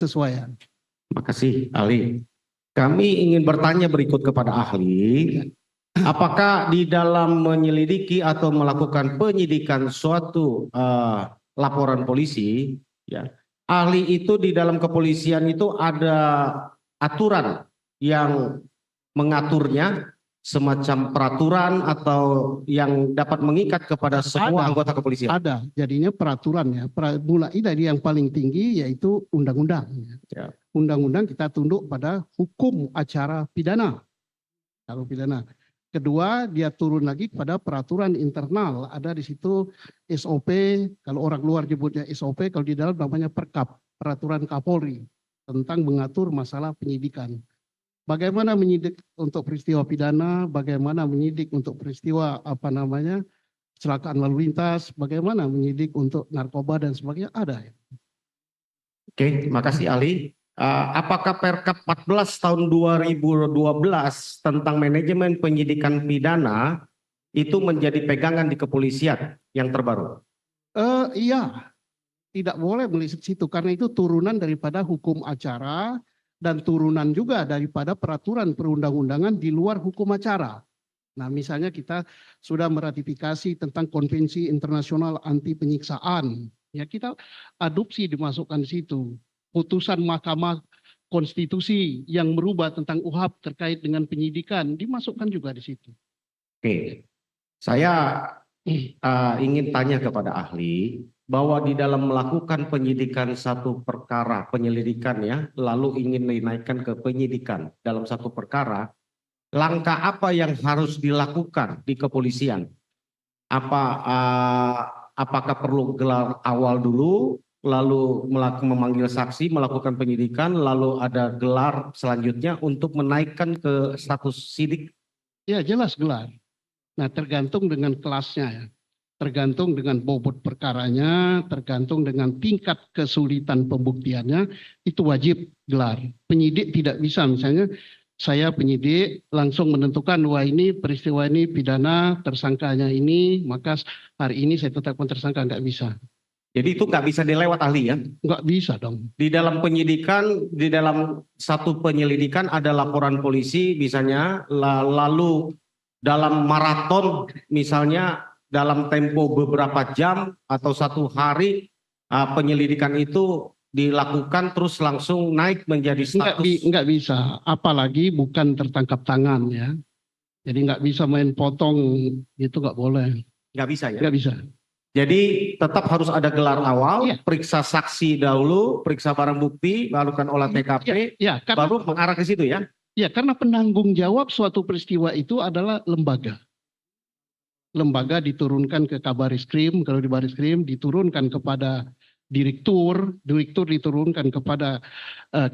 sesuaian. Makasih, ahli. Kami ingin bertanya berikut kepada ahli. Apakah di dalam menyelidiki atau melakukan penyidikan suatu laporan polisi, ya, ahli itu di dalam kepolisian itu ada aturan yang mengaturnya, semacam peraturan atau yang dapat mengikat kepada semua anggota kepolisian? Ada, jadinya peraturan ya. Mulai dari yang paling tinggi yaitu undang-undang. Ya. Undang-undang kita tunduk pada hukum acara pidana. Kalau pidana. Kedua, dia turun lagi pada peraturan internal. Ada di situ SOP, kalau orang luar nyebutnya SOP, kalau di dalam namanya Perkap, Peraturan Kapolri tentang mengatur masalah penyidikan. Bagaimana menyidik untuk peristiwa pidana, bagaimana menyidik untuk peristiwa kecelakaan lalu lintas, bagaimana menyidik untuk narkoba dan sebagainya, ada. Oke, terima kasih ahli. Apakah Perkap 14 tahun 2012 tentang manajemen penyidikan pidana itu menjadi pegangan di kepolisian yang terbaru? Iya, tidak boleh melihat situ karena itu turunan daripada hukum acara dan turunan juga daripada peraturan perundang-undangan di luar hukum acara. Nah, misalnya kita sudah meratifikasi tentang Konvensi Internasional Anti Penyiksaan, ya kita adopsi dimasukkan di situ. Putusan Mahkamah Konstitusi yang merubah tentang UHAP terkait dengan penyidikan dimasukkan juga di situ. Oke, saya ingin tanya kepada ahli bahwa di dalam melakukan penyidikan satu perkara, penyelidikan ya, lalu ingin dinaikkan ke penyidikan dalam satu perkara, langkah apa yang harus dilakukan di kepolisian? Apakah perlu gelar awal dulu, lalu memanggil saksi, melakukan penyidikan, lalu ada gelar selanjutnya untuk menaikkan ke status sidik? Ya jelas gelar. Nah tergantung dengan kelasnya ya. Tergantung dengan bobot perkaranya, tergantung dengan tingkat kesulitan pembuktiannya, itu wajib gelar. Penyidik tidak bisa misalnya saya penyidik langsung menentukan wah ini peristiwa ini pidana tersangkanya ini, maka hari ini saya tetapkan tersangka, nggak bisa. Jadi itu nggak bisa dilewat ahli ya? Nggak bisa dong. Di dalam penyidikan, di dalam satu penyelidikan ada laporan polisi misalnya, lalu dalam maraton misalnya dalam tempo beberapa jam atau satu hari penyelidikan itu dilakukan terus langsung naik menjadi status. Nggak bisa, apalagi bukan tertangkap tangan ya. Jadi nggak bisa main potong itu, nggak boleh. Nggak bisa ya? Nggak bisa. Jadi tetap harus ada gelar awal, Iya. periksa saksi dahulu, periksa barang bukti, lakukan olah TKP, baru mengarah ke situ ya? Ya, karena penanggung jawab suatu peristiwa itu adalah lembaga. Lembaga diturunkan ke Kabarisskrim, kalau di Barisskrim diturunkan kepada direktur, direktur diturunkan kepada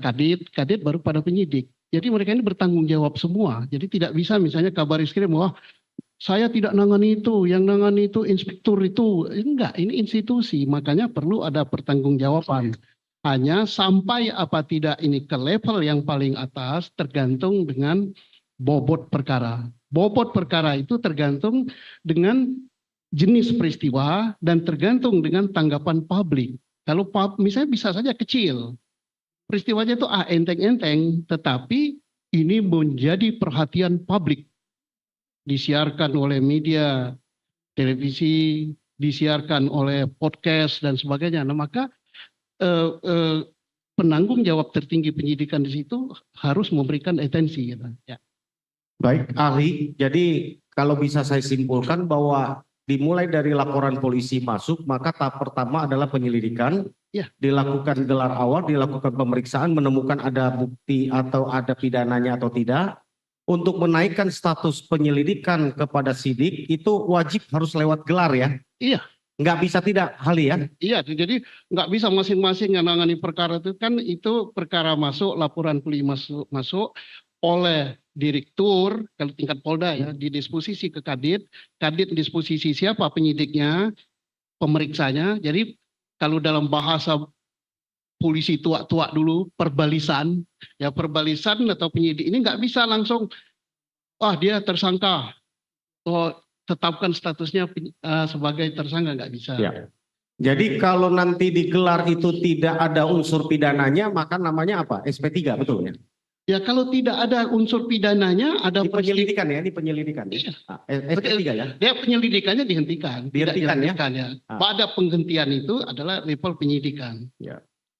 kadit, kadit baru pada penyidik. Jadi mereka ini bertanggung jawab semua. Jadi tidak bisa misalnya Kabarisskrim, wah saya tidak nangani itu, yang nangani itu inspektur itu. Enggak, ini institusi, makanya perlu ada pertanggungjawaban. Hanya sampai apa tidak ini ke level yang paling atas tergantung dengan bobot perkara. Bobot perkara itu tergantung dengan jenis peristiwa dan tergantung dengan tanggapan publik. Kalau misalnya bisa saja kecil, peristiwanya itu enteng-enteng, tetapi ini menjadi perhatian publik. Disiarkan oleh media, televisi, disiarkan oleh podcast dan sebagainya. Nah maka penanggung jawab tertinggi penyidikan di situ harus memberikan atensi. Gitu. Ya. Baik ahli, jadi kalau bisa saya simpulkan bahwa dimulai dari laporan polisi masuk, maka tahap pertama adalah penyelidikan, ya. Dilakukan gelar awal, dilakukan pemeriksaan, menemukan ada bukti atau ada pidananya atau tidak. Untuk menaikkan status penyelidikan kepada sidik itu wajib harus lewat gelar ya? Iya. Nggak bisa tidak ahli ya? Iya, jadi nggak bisa masing-masing yang menangani perkara itu kan itu perkara masuk, laporan polisi masuk oleh direktur kalau tingkat Polda ya, didisposisi ke kadit, kadit disposisi siapa penyidiknya, pemeriksanya. Jadi kalau dalam bahasa polisi tua-tua dulu perbalisan, ya perbalisan atau penyidik ini nggak bisa langsung, dia tersangka, tetapkan statusnya sebagai tersangka, nggak bisa. Ya. Jadi kalau nanti digelar itu tidak ada unsur pidananya, maka namanya apa? SP3, betul ya? Ya kalau tidak ada unsur pidananya, ada Di penyelidikan ya, di penyelidikan. Iya. SP3 ya? Dia penyelidikannya dihentikan, tidak Dihentikan ya? dilanjutkan ya. Ah. Pada penghentian itu adalah level penyidikan.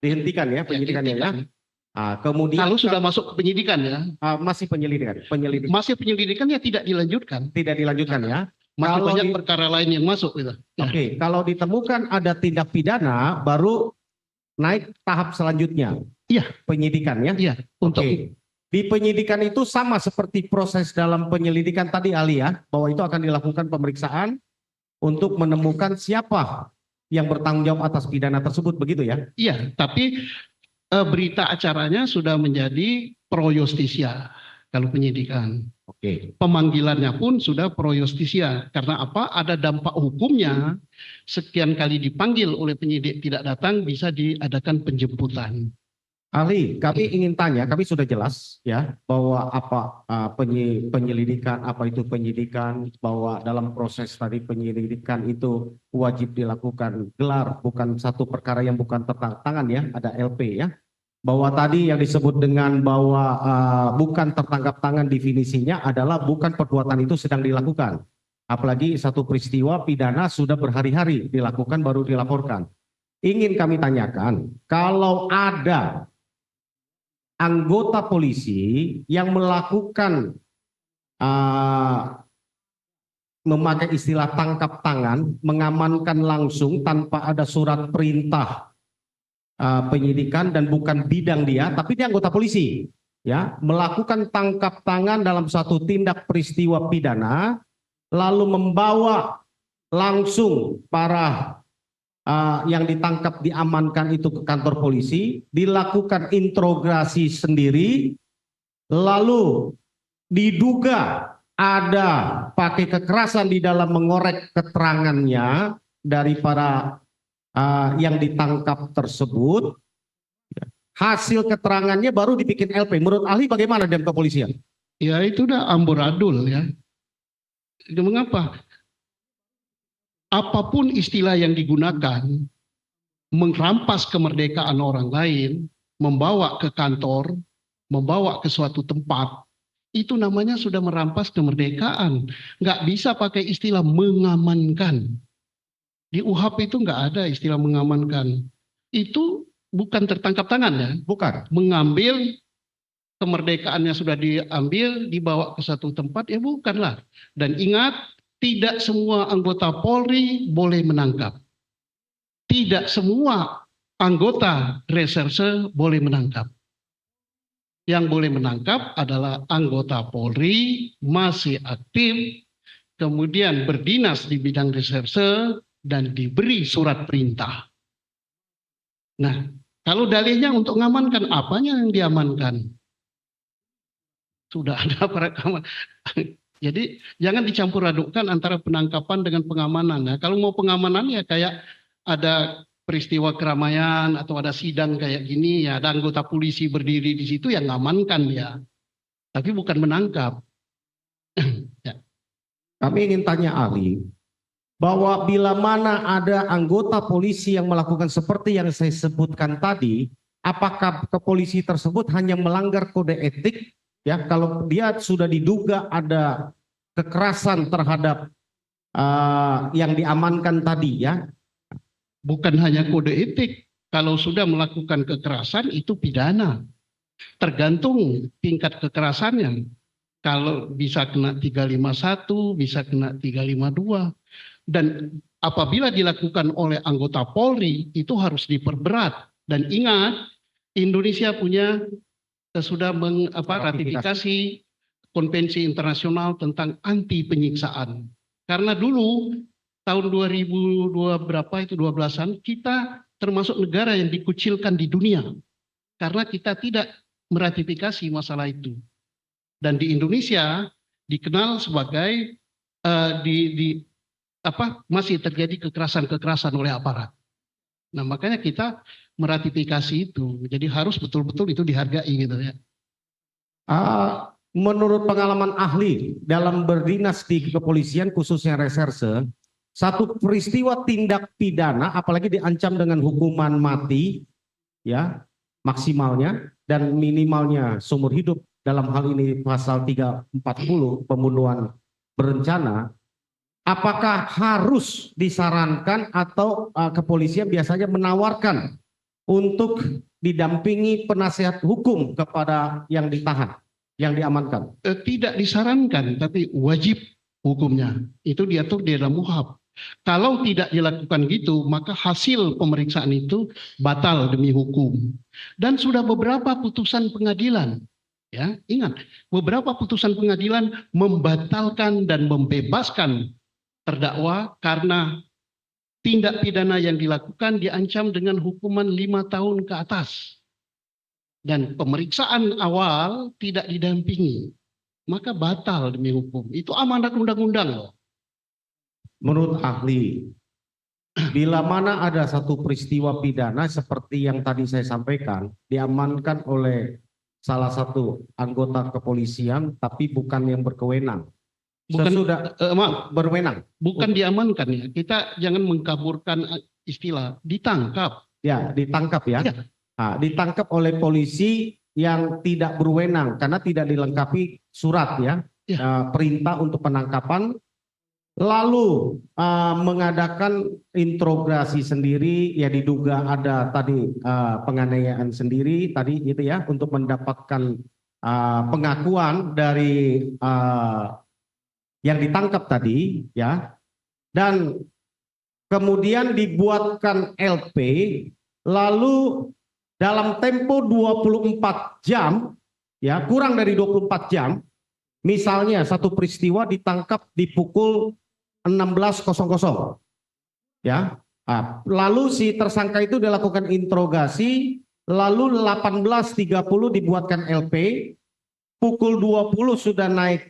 Dihentikan ya penyidikannya ya? dihentikan. Kemudian Kalau sudah masuk ke penyidikan ya, masih penyelidikan, masih penyelidikan ya tidak dilanjutkan. tidak dilanjutkan ya? Masih Kalau banyak perkara lain yang masuk gitu. Ya. Oke, kalau ditemukan ada tindak pidana, baru naik tahap selanjutnya. Iya. Penyidikan ya? Iya, untuk Oke. Di penyidikan itu sama seperti proses dalam penyelidikan tadi Ali ya, bahwa itu akan dilakukan pemeriksaan untuk menemukan siapa yang bertanggung jawab atas pidana tersebut, begitu ya? iya, tapi berita acaranya sudah menjadi pro justisia kalau penyidikan. Oke. Pemanggilannya pun sudah pro justisia. Karena apa? Ada dampak hukumnya. Sekian kali dipanggil oleh penyidik tidak datang, bisa diadakan penjemputan. Ali, kami ingin tanya, kami sudah jelas ya bahwa apa penyelidikan, apa itu penyidikan, bahwa dalam proses tadi penyelidikan itu wajib dilakukan gelar, bukan satu perkara yang bukan tertangkap tangan ya, ada LP ya. Bahwa tadi yang disebut dengan bahwa bukan tertangkap tangan definisinya adalah bukan perbuatan itu sedang dilakukan. Apalagi satu peristiwa pidana sudah berhari-hari dilakukan baru dilaporkan. Ingin kami tanyakan, kalau ada anggota polisi yang melakukan memakai istilah tangkap tangan, mengamankan langsung tanpa ada surat perintah penyidikan dan bukan bidang dia, tapi dia anggota polisi, ya, melakukan tangkap tangan dalam suatu tindak peristiwa pidana, lalu membawa langsung para yang ditangkap diamankan itu ke kantor polisi, dilakukan interogasi sendiri, lalu diduga ada pakai kekerasan di dalam mengorek keterangannya dari para yang ditangkap tersebut, hasil keterangannya baru dibikin LP. Menurut ahli bagaimana dalam kepolisian? Ya itu udah amburadul ya. Itu mengapa? Apapun istilah yang digunakan, merampas kemerdekaan orang lain, membawa ke kantor, membawa ke suatu tempat, itu namanya sudah merampas kemerdekaan. Nggak bisa pakai istilah mengamankan. Di UHAP itu nggak ada istilah mengamankan. Itu bukan tertangkap tangan ya. Bukan. Mengambil kemerdekaannya sudah diambil, dibawa ke satu tempat, ya bukanlah. Dan ingat, tidak semua anggota Polri boleh menangkap. Tidak semua anggota reserse boleh menangkap. Yang boleh menangkap adalah anggota Polri, masih aktif, kemudian berdinas di bidang reserse, dan diberi surat perintah. Nah, kalau dalihnya untuk mengamankan, apanya yang diamankan? Sudah ada perekaman. Jadi jangan dicampur adukkan antara penangkapan dengan pengamanan. Nah, kalau mau pengamanan ya kayak ada peristiwa keramaian atau ada sidang kayak gini, ya ada anggota polisi berdiri di situ yang ngamankan ya. Tapi bukan menangkap. Ya. Kami ingin tanya ahli, bahwa bila mana ada anggota polisi yang melakukan seperti yang saya sebutkan tadi, apakah kepolisi tersebut hanya melanggar kode etik, ya, kalau dia sudah diduga ada kekerasan terhadap yang diamankan tadi, ya? Bukan hanya kode etik, kalau sudah melakukan kekerasan itu pidana. Tergantung tingkat kekerasannya. Kalau bisa kena 351, bisa kena 352. Dan apabila dilakukan oleh anggota Polri itu harus diperberat. Dan ingat, Indonesia punya sudah ratifikasi konvensi internasional tentang anti penyiksaan. Karena dulu tahun 2002 berapa itu 12-an kita termasuk negara yang dikucilkan di dunia karena kita tidak meratifikasi masalah itu. Dan di Indonesia dikenal sebagai masih terjadi kekerasan-kekerasan oleh aparat. Nah, makanya kita meratifikasi itu. Jadi harus betul-betul itu dihargai gitu ya. Menurut pengalaman ahli dalam berdinas di kepolisian khususnya reserse, satu peristiwa tindak pidana apalagi diancam dengan hukuman mati ya maksimalnya dan minimalnya seumur hidup, dalam hal ini pasal 340 pembunuhan berencana, apakah harus disarankan atau kepolisian biasanya menawarkan untuk didampingi penasihat hukum kepada yang ditahan, yang diamankan? Tidak disarankan, tapi wajib hukumnya. Itu diatur di dalam UHAP. Kalau tidak dilakukan gitu, maka hasil pemeriksaan itu batal demi hukum. Dan sudah beberapa putusan pengadilan, ya ingat, beberapa putusan pengadilan membatalkan dan membebaskan terdakwa karena tindak pidana yang dilakukan diancam dengan hukuman 5 tahun ke atas. Dan pemeriksaan awal tidak didampingi, maka batal demi hukum. Itu amanat undang-undang loh. Menurut ahli, bila mana ada satu peristiwa pidana seperti yang tadi saya sampaikan, diamankan oleh salah satu anggota kepolisian, tapi bukan yang berkewenang. Berwenang. Bukan diamankan ya. Kita jangan mengkaburkan istilah ditangkap. Ya, ditangkap ya. Ya. Nah, ditangkap oleh polisi yang tidak berwenang karena tidak dilengkapi surat ya, perintah untuk penangkapan. Lalu mengadakan interogasi sendiri, ya diduga ada tadi penganiayaan sendiri tadi gitu ya, untuk mendapatkan pengakuan dari yang ditangkap tadi ya, dan kemudian dibuatkan LP, lalu dalam tempo 24 jam ya, kurang dari 24 jam, misalnya satu peristiwa ditangkap di pukul 16.00 ya, lalu si tersangka itu dilakukan interogasi, lalu 18.30 dibuatkan LP, pukul 20 sudah naik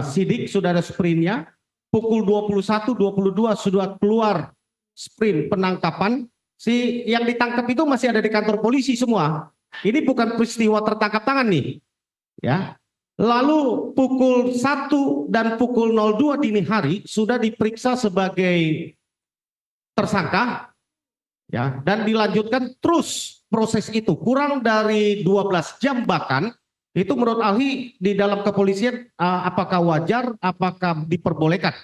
sidik, sudah ada sprintnya, pukul 21, 22 sudah keluar sprint penangkapan. Si yang ditangkap itu masih ada di kantor polisi semua. Ini bukan peristiwa tertangkap tangan nih ya. Lalu pukul 1 dan pukul 02 dini hari sudah diperiksa sebagai tersangka ya, dan dilanjutkan terus proses itu kurang dari 12 jam bahkan. Itu menurut ahli di dalam kepolisian apakah wajar, apakah diperbolehkan?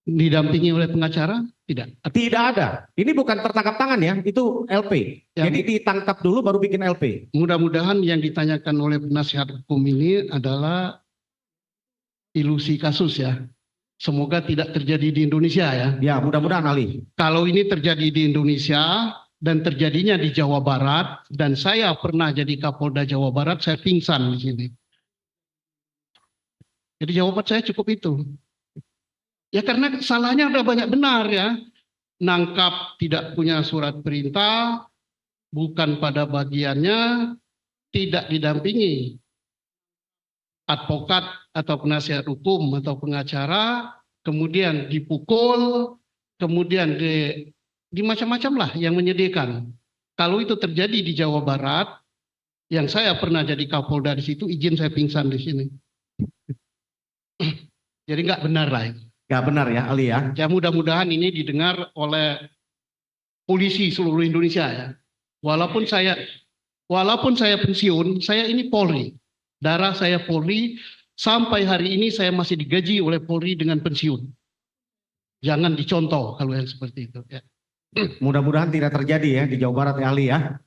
Didampingi oleh pengacara? Tidak. Tidak ada. Ini bukan tertangkap tangan ya, itu LP. Ya, jadi ditangkap dulu baru bikin LP. Mudah-mudahan yang ditanyakan oleh penasihat hukum ini adalah ilusi kasus ya. Semoga tidak terjadi di Indonesia ya. Ya, mudah-mudahan ahli. Kalau ini terjadi di Indonesia dan terjadinya di Jawa Barat, dan saya pernah jadi Kapolda Jawa Barat, saya pingsan di sini. Jadi jawaban saya cukup itu. Ya karena salahnya ada banyak benar ya. Nangkap tidak punya surat perintah, bukan pada bagiannya, tidak didampingi advokat atau penasihat hukum atau pengacara, kemudian dipukul, kemudian di macam-macam lah yang menyedihkan. Kalau itu terjadi di Jawa Barat, yang saya pernah jadi Kapolda di situ, izin saya pingsan di sini. Jadi nggak benar lah itu. Nggak benar ya ahli ya. Ya mudah-mudahan ini didengar oleh polisi seluruh Indonesia ya. Walaupun saya pensiun, saya ini Polri. Darah saya Polri, sampai hari ini saya masih digaji oleh Polri dengan pensiun. Jangan dicontoh kalau yang seperti itu ya. Mudah-mudahan tidak terjadi ya di Jawa Barat ya ahli ya.